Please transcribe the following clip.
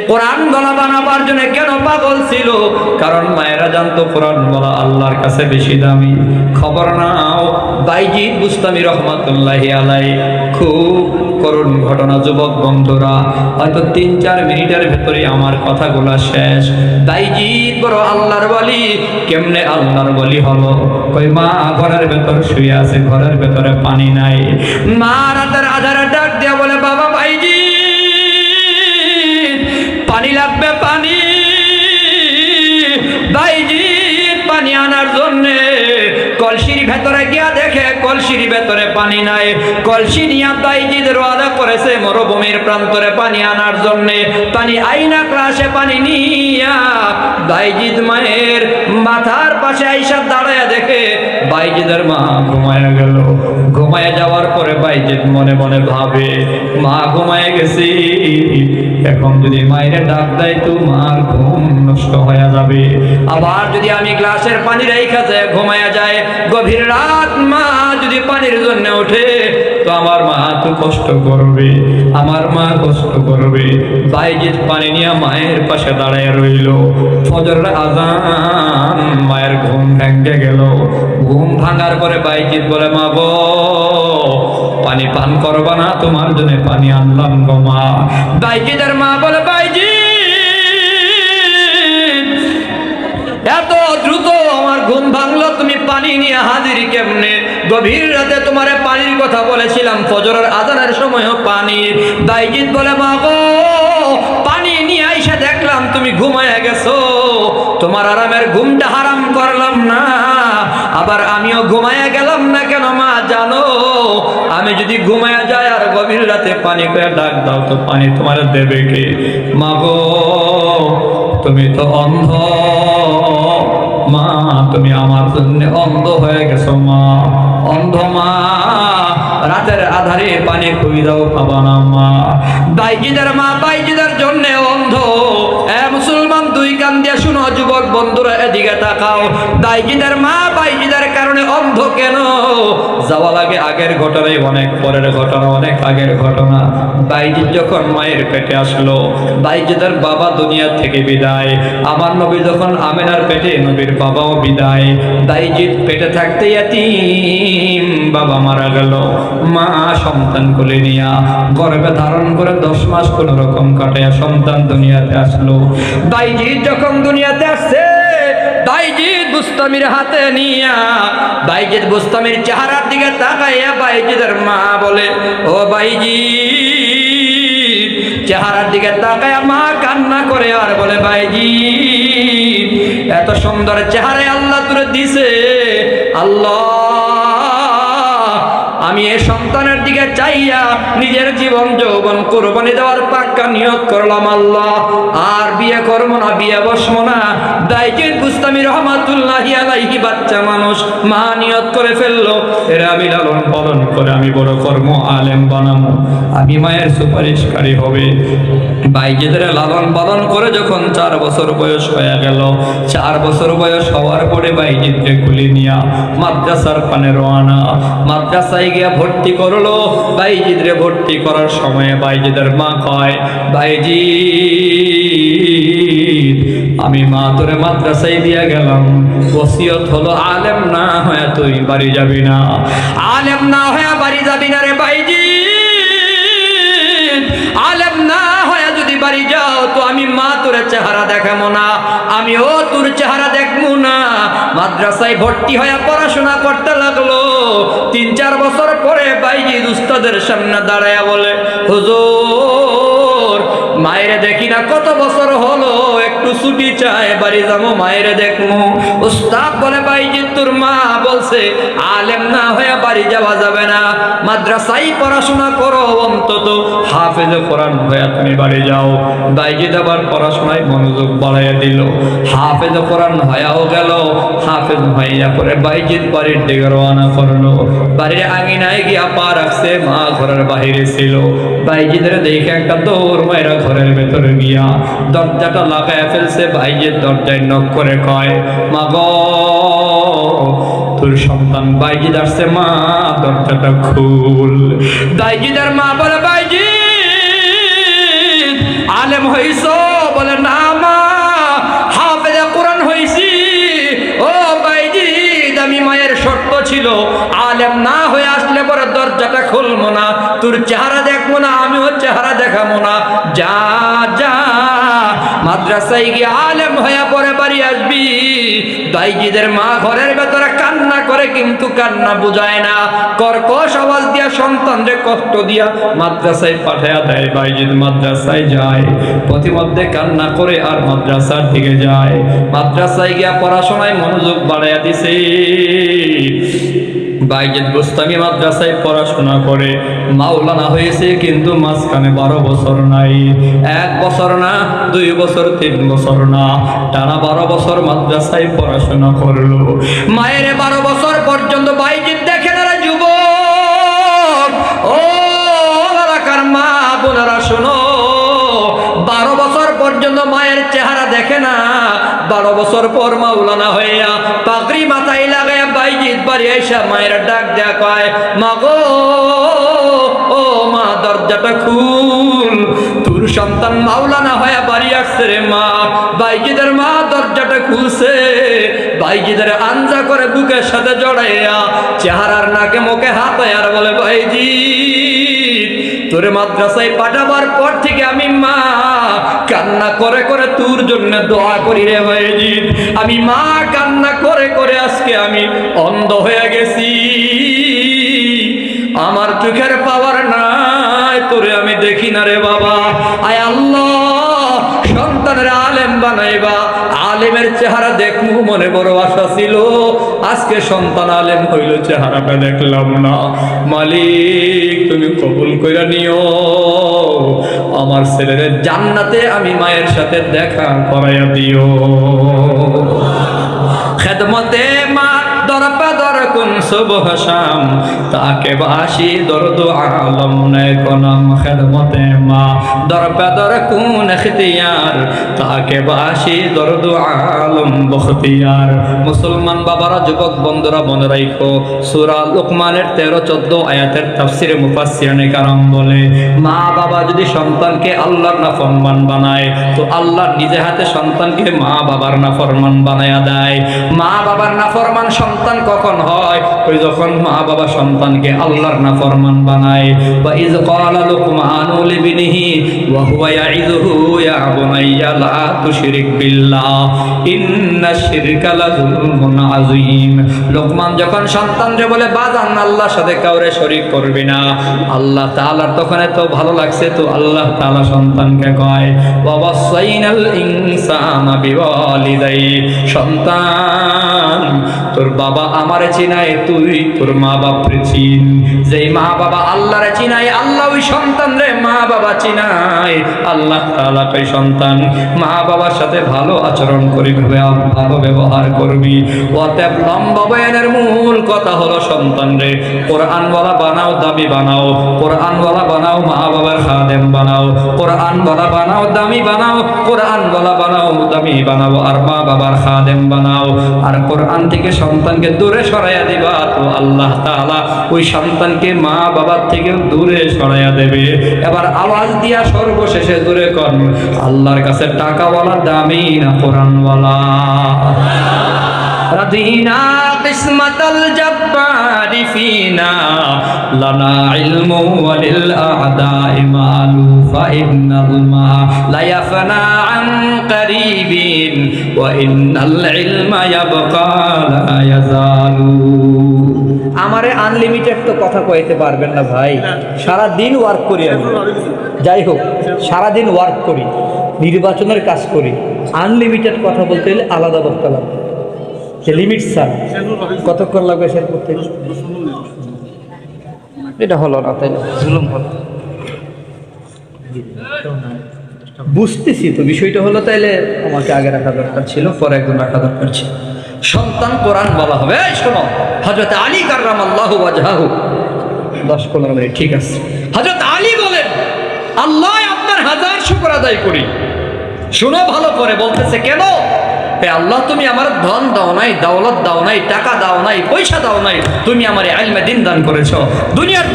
কোরআন বলা বানাবার জন্য কেন পাগল ছিল? কারণ মায়েরা জানতো কোরআন বলা আল্লাহর কাছে বেশি দামি। খবর নাও, বাইজিদ বুস্তামি রহমাতুল্লাহি আলাইহি, খুব করুণ ঘটনা যুবক বন্ধুরা, হয়তো 3-4 মিনিটের ভেতরে আমার কথাগুলো শেষ। বাইজিদ বড় আল্লাহর ওয়ালি। কেমনে আল্লাহর ওয়ালি হলো? কই মা ঘরের ভেতর শুয়ে আছে, ঘরের ভেতরে পানি নাই। মা রাতের আধারে ডাক দিয়া বলে, বাবা বাইজিদ পানি লাগবে, পানি। বাইজিদ পানি আনার জন্যে কলসির ভেতরে গিয়া দেখে কলসির ভেতরে পানি নাই। কলসি নিয়া বাইজিদ রওনা করেছে মরুভূমির প্রান্তরে পানি আনার জন্যে। পানি আইনা ক্লাসে পানি নিয়া বাইজিদ মায়ের মাথার পাশে আইসা দাঁড়ায় দেখে বাইজিদের মা ঘুমায় গেল। ঘুমায় যাওয়ার পরে বাইজিদ মনে মনে ভাবে, মা ঘুমায় গেছি, এখন যদি মায়ের ডাক দেয় তো মার ঘুম নষ্ট হয়ে যাবে। আবার যদি আমি গ্লাসের পানি রেখা যায় ঘুমায়া যায়, গভীর রাত মা যদি পানির জন্য ওঠে তো আমার মা তো কষ্ট করবে, আমার মা কষ্ট করবে। বাইজিদ পানি নিয়ে মায়ের পাশে দাঁড়ায় রইল। ফজরের আযান, মায়ের ঘুম ভেঙে গেল। ঘুম ভাঙার পরে বাইজিদ বলে, মা গো পানি পান করবা না? তোমার জন্য পানি আনলাম গো মা। বাইজিদের মা বলে, বাইজিদ এত দ্রুত আমার ঘুম ভাঙলো, তুমি পানি নিয়ে হাজির কেমনে? গভীর রাতে তোমারে পানির কথা বলেছিলাম, ফজরের আযানের সময়ও পানি। বাইজিদ বলে, মা গো পানি নিয়ে আইসা দেখলাম তুমি ঘুমায়া গেছো, তোমার আরামের ঘুমটা হারাম করলাম না, আবার আমিও ঘুমায়া গেলাম না কেন মা জানো? আমি যদি ঘুমায়া যাই আর গভীর রাতে পানি করে ডাক দাও তো পানি তোমার দেবে কে? মা গো তুমি তো অন্ধ মা, তুমি আমার জন্য অন্ধ হয়ে গেছো মা, অন্ধ মা, রাতের আধারে পানি খুঁজে দাও পাবা না মা। বাইজিদের মা বাইজিদের জন্য অন্ধ। মুসলমান দুই কান দিয়ে শুনো যুবক বন্ধুরা, এদিকে তাকাও। বাইজিদের মা বাইজিদের কারণে অন্ধ কেন? যাওয়া লাগে আগের ঘটনায়, অনেক পরের ঘটনা, অনেক আগের ঘটনা। বাইজিদ যখন মায়ের পেটে আসলো, বাইজিদের বাবা দুনিয়া থেকে বিদায়। আমার নবী যখন আমিনার পেটে, নবীর বাবাও বিদায়। বাইজিদ পেটে থাকতে ইয়াতীম, বাবা মারা গেল। মা সন্তান কোলে নিয়া গর্ভে ধারণ করে 10 মাস কোন রকম কাটাইয়া সন্তান দুনিয়াতে আসলো। বাইজিদ যখন দুনিয়াতে আসছে, বাইজিদ বুস্তামির হাতে নিয়া বাইজিদ বুস্তামির চেহারার দিকে তাকাইয়া বাইজিদের মা বলে, ও বাইজিদ, চেহারার দিকে তাকাইয়া মা কান্না করে আর বলে, বাইজিদ এত সুন্দর চেহারায় আল্লাহ তোরে দিছে, আল্লাহ আমি এই সন্তানের দিকে চাইয়া নিজের জীবন যৌবন কুরবানি দেওয়ার পাক্কা নিয়ত করলাম আল্লাহ, আর বিয়ে করবো না, বিয়ে বসবো না। বাইজিদ বুস্তামি রহমাতুল্লাহি আলাইহি বাচ্চা মানুষ, মা নিয়ত করে ফেললো, এরা আমি লালন পালন করে আমি বড় কর্ম আলেম বানাবো, আমি মায়ের সুপারিশকারী হবে। বাইজিদের লালন পালন করে যখন 4 বছর বয়স হয়ে গেল, 4 বছর বয়স হওয়ার পরে বাইজিদকে কুলি নিয়া মাদ্রাসার পানে রওনা। মাদ্রাসায় গিয়া ভর্তি করলো। বাইজিদরে ভর্তি করার সময় বাইজিদের মা কয়, বাইজিদ আমি মা তোরে মাদ্রাসায় দিয়া গেলাম, ওসিয়ত হলো আলেম না হয়ে তুই বাড়ি যাবি না, আলেম না হয়ে বাড়ি যাবি না রে বাইজিদ, আলেম না হয়ে যদি বাড়ি যাও তো আমি মা তোর চেহারা দেখাবো না, আমিও তোর চেহারা দেখবো না। মাদ্রাসায় ভর্তি হয়ে পড়াশোনা করতে লাগলো। 3-4 বছর পরে বাইজিদ উস্তাদের সামনে দাঁড়ায়া বলে, হুজুর মায়েরে দেখি না কত বছর হলো, একটু ছুটি চাই, বাড়ি যাবো, মায়েরে দেখবো। উস্তাদ বলে, বাইজিদ তোর মা বলছে আলেম না হয়ে বাড়ি যাওয়া যাবে না, মাদ্রাসায় পড়াশোনা করো, অন্তত হাফেজে কোরআন হয়ে তুমি বাড়ি যাও। বাইজিদ আবার পড়াশোনায় মনোযোগ বাড়াইয়া দিল, হাফেজে কোরআন হয়েও গেল। হাফেজ হইয়া পরে বাইজিদ বাড়ির দিকে রওনা করলো। বাড়ির আঙিনায় গিয়া পা রাখছে, মা ঘরের বাহিরে ছিল। বাইজিদের দেখে একটা দৌড় মাইরা ঘরের ভেতরে গিয়া দরজাটা লাগায় ফেলছে। বাইজিদ দরজায় নক করে কয়, মা গো তোর সন্তান বাইজিদ আসছে, মা দরজাটা খুল। বাইজিদের মা বলে, বাইজিদ আলেম হইছো? বলে না মা, হাফেজে কোরআন হইছি। ও বাইজিদ, আমি মায়ের শর্ত ছিল আলেম না হয়ে আসলে পরে দরজাটা খুলবো না, তোর চেহারা দেখবো না, আমিও চেহারা দেখাবো না। যা যা মাদ্রাসায় গিয়ে আলেম হয়ে পরে বাড়ি আসবি। বাইজিদের মা ঘরের ভেতরে কান্না করে, কিন্তু কান্না বুঝায় না, কর্কশ আওয়াজ দিয়া সন্তানরে কষ্ট দিয়া মাদ্রাসায় পাঠায়া দেয়। বাইজিদ মাদ্রাসায় যায়, প্রতিমধ্যে কান্না করে আর মাদ্রাসার দিকে যায়। মাদ্রাসায় গিয়া পড়াশোনায় মনোযোগ বাড়াইয়া দিছে। বাইজিদ বুস্তামি মাদ্রাসায় পড়াশোনা করে মাওলানা হয়েছে, কিন্তু মাঝখানে 12 বছর নাই। 1 বছর না, 2 বছর, 3 বছর না, টানা 12 বছর মাদ্রাসায় পড়াশোনা করলো। মায়ের 12 বছর পর্যন্ত বাইজিদ দেখে না। যুবক ও এলাকার মা বোনেরা শোনো, 12 বছর পর্যন্ত মায়ের চেহারা দেখে না। 12 বছর পর মাওলানা হইয়া পাগড়ি মাথায় লাগাইয়া বাইজিদ বাড়ি আইসা মায়ের ডাক দেয়া কয়, মা গো, ও মা, দরজাটা খুল, তোর সন্তান মাওলানা হইয়া বাড়ি আসছে রে মা। বাইজিদের মা দরজাটা খুলছে। বাইজিদের আঞ্জা করে বুকের সাথে জড়াইয়া চেহারার নাকে মুখে হাত আর বলে, বাইজিদ, তোরে মাদ্রাসায় পাঠাবার পর থেকে আমি মা কান্না করে করে তোর জন্য দোয়া করি রে বাইজিদ। আমি মা কান্না করে করে আজকে আমি অন্ধ হয়ে গেছি। আমার চোখের পাওয়ার নাই, তোরে আমি দেখি না রে বাবা। আয় আল্লাহ, সন্তানের আলেম বানাইবা, আলেমের চেহারা দেখবো মনে বড় আশা ছিল। আজকে সন্তান আলেম হইল, চেহারাটা দেখলাম না। মালিক, তুমি কবুল কইরা নিও, আমার ছেলের জান্নাতে আমি মায়ের সাথে দেখা করাইয়া দিও। খেদমতে মা দরপা দর কুন সুবহ শাম, তাকে বাসি দরদ আলম নে কোনাম। খেদমতে মা দরপা দর কুন ইখতিয়ার, তাকে বাসি দরদ আলম বখতিয়ার। মুসলমান বাবারা, যুবক বন্ধুরা, মনে রাখো, সূরা লুকমানের 13-14 আয়াতের তাফসিরে মুফাসসিরিনে কারাম বলে, মা বাবা যদি সন্তানকে আল্লাহর নাফরমান বানায়, তো আল্লাহ নিজে হাতে সন্তানকে মা বাবার নাফরমান বানায়া দেয়। মা বাবার নাফরমান সন্তান কখন হয়? ওই যখন মা বাবা সন্তানকে আল্লাহর নাফরমান বানায়। বা ইয ক্বালা লুকমানু লিবনিহি ওয়া হুয়া ইয়াইযুহু ইয়া বুনাইয়া লা তুশরিক বিল্লাহ ইন্নাশ শিরকা লাযুলমুন আযীম। লোকমান যখন সন্তানকে বলে, বাজান আল্লাহর সাথে কাউরে শরীক করবি না, আল্লাহ তাআলার তখন এত ভালো লাগছে, তো আল্লাহ তাআলা সন্তানকে কয়, ওয়া ওয়াসাইনাল ইনসানা বিওয়ালিদাই, সন্তান তোর বাবা আমারে চিনাই, তুই তোর মা বাপরে চিন। যেই মা বাবা আল্লাহরে চিনাই, আল্লাহ ওই সন্তান রে মা বাবা চিনাই। আল্লাহ তাআলা কই, সন্তান মা বাবার সাথে ভালো আচরণ করবি, ভালো ব্যবহার করবি। অতএব লম্বা বয়ানের মূল কথা হলো, সন্তান রে কোরআনওয়ালা বানাও, দামি বানাও। কোরআনওয়ালা বানাও, মা বাবার খাদেম বানাও। কোরআনওয়ালা বানাও, দামি বানাও। কোরআনওয়ালা বানাও, দামি বানাও, আর মা বাবার খাদেম বানাও। আর কোরআন থেকে সন্তানকে দূরে সরাইয়া দিবা, তো আল্লাহ তাআলা ওই সন্তানকে মা বাবার থেকে দূরে সরাইয়া দেবে। এবার আওয়াজ দিয়া সর্বশেষে দূরে কর, আল্লাহর কাছে টাকাওয়ালা দামি না কোরআনওয়ালা? রাদিনা কিসমাতাল জাব্বারি ফিনা লানা ইলমু ওয়ালিল আ'দাই মালু ফা ইন্নাল মা লা ইয়াফনা আন কারিবিন ওয়া ইন্নাল ইলমা ইয়াবকা লা ইয়াজালু। আমারে আনলিমিটেড তো কথা কইতে পারবেন না ভাই, সারা দিন ওয়ার্ক করি আমি। যাই হোক, সারা দিন ওয়ার্ক করি, নির্বাচনের কাজ করি। আনলিমিটেড কথা বলতে হলে আলাদা বক্তা লাগবে, যে লিমিট স্যার কতক্ষণ লাগবে শেয়ার করতে? এটা হলো না, তাই না? জুলুম হলো, বুঝতেছি তো বিষয়টা হলো। তাইলে আমাকে আগে রাখা দরকার ছিল, পরে একদম রাখা দরকার ছিল। সন্তান কোরআন বলা হবে। এই শোনো, হযরত আলী কাররামাল্লাহু ওয়াজহাহু, 10-15 মিনিট, ঠিক আছে। হযরত আলী বলেন, আল্লাহ আপনার হাজার শুকর আদায় করি। শোনো ভালো করে, বলতেছে কেন? হে আল্লাহ, তুমি আমার ধন দাও নাই, দৌলত দাও নাই, টাকা দাও নাই, পয়সা দাও নাই, তুমি আমার ইলমে দ্বীন দান করেছো। দুনিয়ার